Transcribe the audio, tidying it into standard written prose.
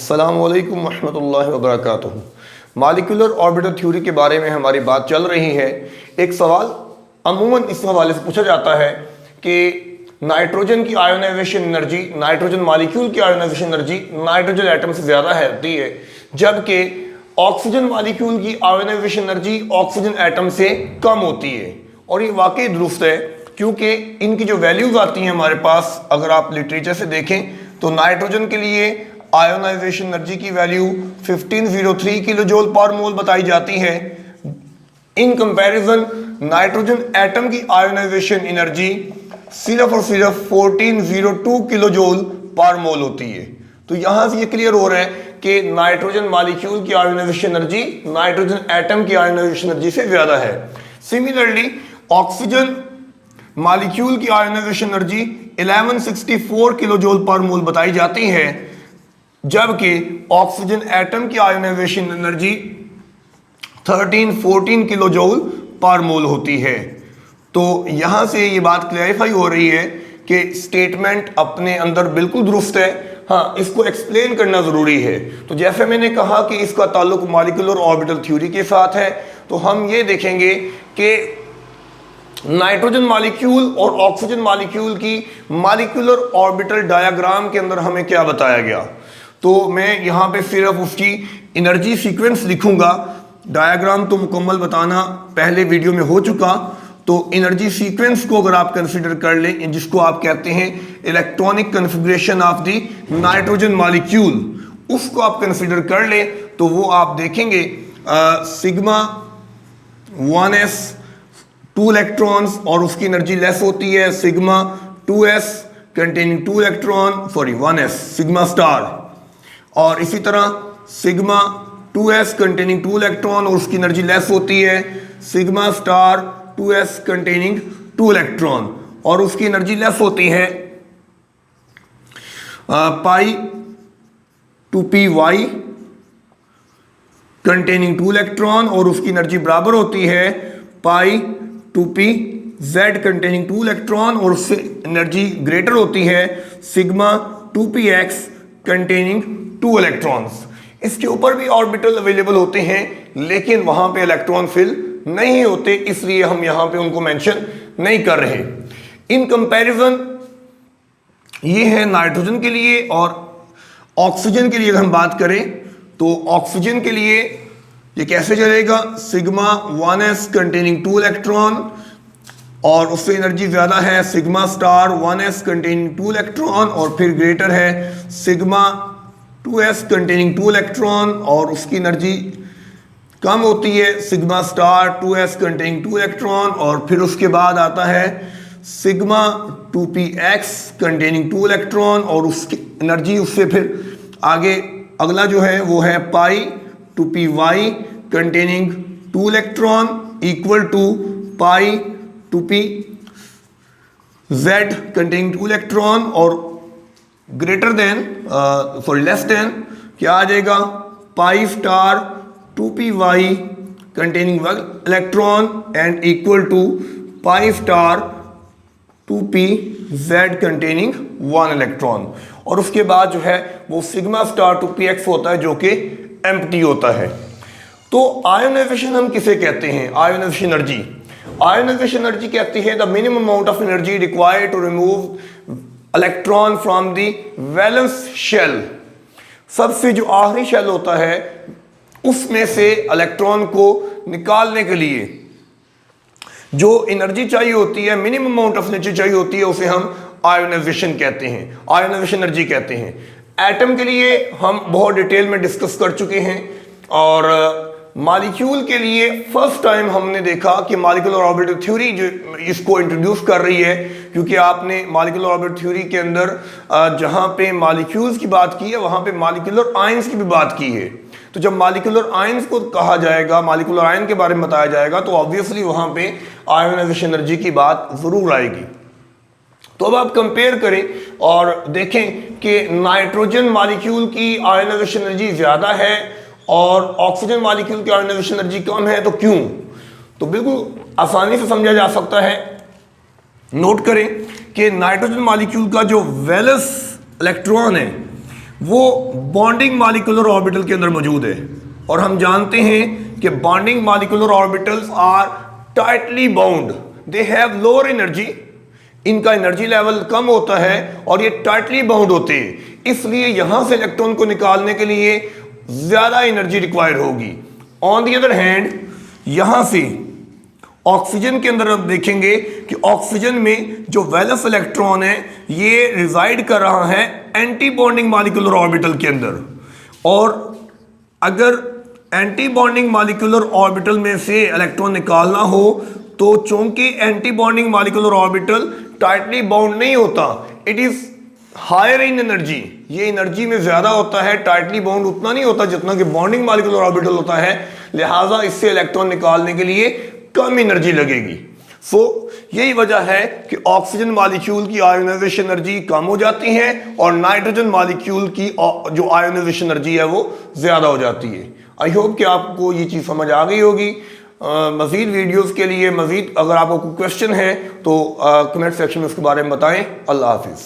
अस्सलामु अलैकुम रहमतुल्लाहि व बरकातुहू। मॉलिक्यूलर ऑर्बिटल थ्योरी के बारे में हमारी बात चल रही है। एक सवाल अमूमन इस हवाले से पूछा जाता है कि नाइट्रोजन की आयोनाइजेशन एनर्जी, नाइट्रोजन मॉलिक्यूल की आयोनाइजेशन एनर्जी नाइट्रोजन एटम से ज़्यादा होती है, जबकि ऑक्सीजन मॉलिक्यूल की आयोनाइजेशन एनर्जी ऑक्सीजन एटम से कम होती है। और ये वाकई दुरुस्त है, क्योंकि इनकी जो वैल्यूज आती हैं हमारे पास, अगर आप लिटरेचर से देखें तो नाइट्रोजन के लिए आयोनाइजेशन एनर्जी की वैल्यू 1503 किलो जूल पर मोल बताई जाती है। इन कंपैरिजन नाइट्रोजन एटम की आयोनाइजेशन एनर्जी सिर्फ और सिर्फ 1402 किलो जूल पर मोल होती है। तो यहां से ये क्लियर हो रहा है कि नाइट्रोजन मॉलिक्यूल की आयोनाइजेशन एनर्जी नाइट्रोजन एटम की आयोनाइजेशन एनर्जी से ज्यादा है। सिमिलरली ऑक्सीजन मॉलिक्यूल की आयोनाइजेशन एनर्जी 1164 किलो जूल पर मोल बताई जाती है, जबकि ऑक्सीजन एटम की आयोनाइजेशन एनर्जी 1314 किलो जूल पर मोल होती है। तो यहां से ये बात क्लैरिफाई हो रही है कि स्टेटमेंट अपने अंदर बिल्कुल दुरुस्त है। हाँ, इसको एक्सप्लेन करना जरूरी है। तो जैसे मैंने कहा कि इसका ताल्लुक मॉलिक्यूलर ऑर्बिटल थ्योरी के साथ है, तो हम ये देखेंगे कि नाइट्रोजन मॉलिक्यूल और ऑक्सीजन मॉलिक्यूल की मॉलिक्यूलर ऑर्बिटल डायग्राम के अंदर हमें क्या बताया गया। तो मैं यहाँ पे सिर्फ उसकी एनर्जी सीक्वेंस लिखूंगा। डायग्राम तो मुकम्मल बताना पहले वीडियो में हो चुका। तो एनर्जी सीक्वेंस को अगर आप कंसीडर कर लें, जिसको आप कहते हैं electronic configuration of the nitrogen molecule, उसको आप कंसीडर कर लें तो वो आप देखेंगे सिग्मा 1s 2 इलेक्ट्रॉन्स और उसकी एनर्जी लेस होती है sigma 2s containing 2 electron, sorry 1s sigma star, और इसी तरह सिग्मा 2s कंटेनिंग 2 इलेक्ट्रॉन और उसकी एनर्जी लेस होती है sigma star 2s containing 2 electron और उसकी एनर्जी लेस होती है पाई 2py कंटेनिंग 2 इलेक्ट्रॉन और उसकी एनर्जी बराबर होती है पाई 2pz कंटेनिंग 2 इलेक्ट्रॉन और उससे एनर्जी ग्रेटर होती है सिग्मा 2px कंटेनिंग 2 इलेक्ट्रॉन्स। इसके ऊपर भी ऑर्बिटल अवेलेबल होते हैं, लेकिन वहां पे इलेक्ट्रॉन फिल नहीं होते, इसलिए हम यहां पे उनको मेंशन नहीं कर रहे। इन कंपैरिजन ये है नाइट्रोजन के लिए। और ऑक्सीजन के लिए अगर हम बात करें तो ऑक्सीजन के लिए ये कैसे चलेगा, सिग्मा 1s कंटेनिंग 2 इलेक्ट्रॉन और उससे एनर्जी ज्यादा है sigma star 1s containing 2 electron और फिर ग्रेटर है सिग्मा 2s कंटेनिंग 2 इलेक्ट्रॉन और उसकी एनर्जी कम होती है sigma star 2s containing 2 electron और फिर उसके बाद आता है सिग्मा 2px कंटेनिंग 2 इलेक्ट्रॉन और उसकी एनर्जी उससे फिर आगे अगला जो है वो है pi 2py containing 2 electron equal to pi 2pz containing 2 electron और greater than sorry less than क्या आ जाएगा pi star 2py containing 1 electron and equal to pi star 2pz containing 1 electron और उसके बाद जो है वो सिग्मा स्टार 2px होता है जो कि एम्प्टी होता है। तो आयोनाइजेशन हम किसे कहते हैं, आयोनाइजेशन एनर्जी। आयोनाइजेशन एनर्जी कहती है the minimum amount of energy required to remove electron from the valence shell. सबसे जो आखिरी शेल होता है उसमें से इलेक्ट्रॉन को निकालने के लिए जो एनर्जी चाहिए होती है, मिनिमम अमाउंट ऑफ एनर्जी चाहिए होती है, उसे हम आयोनाइजेशन कहते हैं, आयोनाइजेशन एनर्जी कहते हैं। एटम के लिए हम बहुत डिटेल में डिस्कस कर चुके हैं और मॉलिक्यूल के लिए फर्स्ट टाइम हमने देखा कि मॉलिक्यूलर ऑर्बिटल थ्योरी जो इसको इंट्रोड्यूस कर रही है, क्योंकि आपने मॉलिक्यूलर ऑर्बिटल थ्योरी के अंदर जहां पे मॉलिक्यूल्स की बात की है वहां पे मॉलिक्यूलर आयंस की भी बात की है। तो जब मॉलिक्यूलर आयंस को कहा जाएगा, मॉलिक्यूलर आयन के बारे में बताया जाएगा, तो ऑब्वियसली वहां पे आयोनाइजेशन एनर्जी की बात जरूर आएगी। तो अब आप कंपेयर करें और देखें कि नाइट्रोजन मॉलिक्यूल की आयोनाइजेशन एनर्जी ज्यादा है और ऑक्सीजन मॉलिक्यूल की आयोनाइजेशन एनर्जी कम है, तो क्यों? तो बिल्कुल आसानी से समझा जा सकता है। नोट करें कि नाइट्रोजन मॉलिक्यूल का जो वैलेंस इलेक्ट्रॉन है वो बॉन्डिंग मॉलिक्यूलर ऑर्बिटल के अंदर मौजूद है। और हम जानते हैं कि bonding molecular orbitals are tightly bound, they have lower energy, इनका एनर्जी लेवल कम होता है और ये टाइटली बाउंड होते हैं, इसलिए यहां से इलेक्ट्रॉन को निकालने के लिए ज्यादा एनर्जी रिक्वायर्ड होगी। ऑन द अदर हैंड यहां से ऑक्सीजन के अंदर हम देखेंगे कि ऑक्सीजन में जो वैलेंस इलेक्ट्रॉन है ये रिजाइड कर रहा है एंटी बॉन्डिंग मॉलिक्यूलर ऑर्बिटल के अंदर, और अगर एंटी बॉन्डिंग मॉलिक्यूलर ऑर्बिटल में से इलेक्ट्रॉन निकालना हो तो चूंकि anti bonding molecular orbital tightly bound नहीं होता, it is higher in energy, ये एनर्जी में ज्यादा होता है, टाइटली बाउंड उतना नहीं होता जितना कि बॉन्डिंग मॉलिक्यूलर ऑर्बिटल होता है, लिहाजा इससे इलेक्ट्रॉन निकालने के लिए कम एनर्जी लगेगी। सो यही वजह है कि ऑक्सीजन मॉलिक्यूल की आयोनाइजेशन एनर्जी कम हो जाती है और नाइट्रोजन मॉलिक्यूल की जो आयोनाइजेशन एनर्जी है वो ज्यादा हो जाती है। आई होप कि आपको ये चीज़ समझ आ गई होगी। मज़ीद वीडियोस के लिए मज़ीद अगर आपको कोई क्वेश्चन है तो कमेंट सेक्शन में उसके बारे में बताएं। अल्लाह हाफिज़।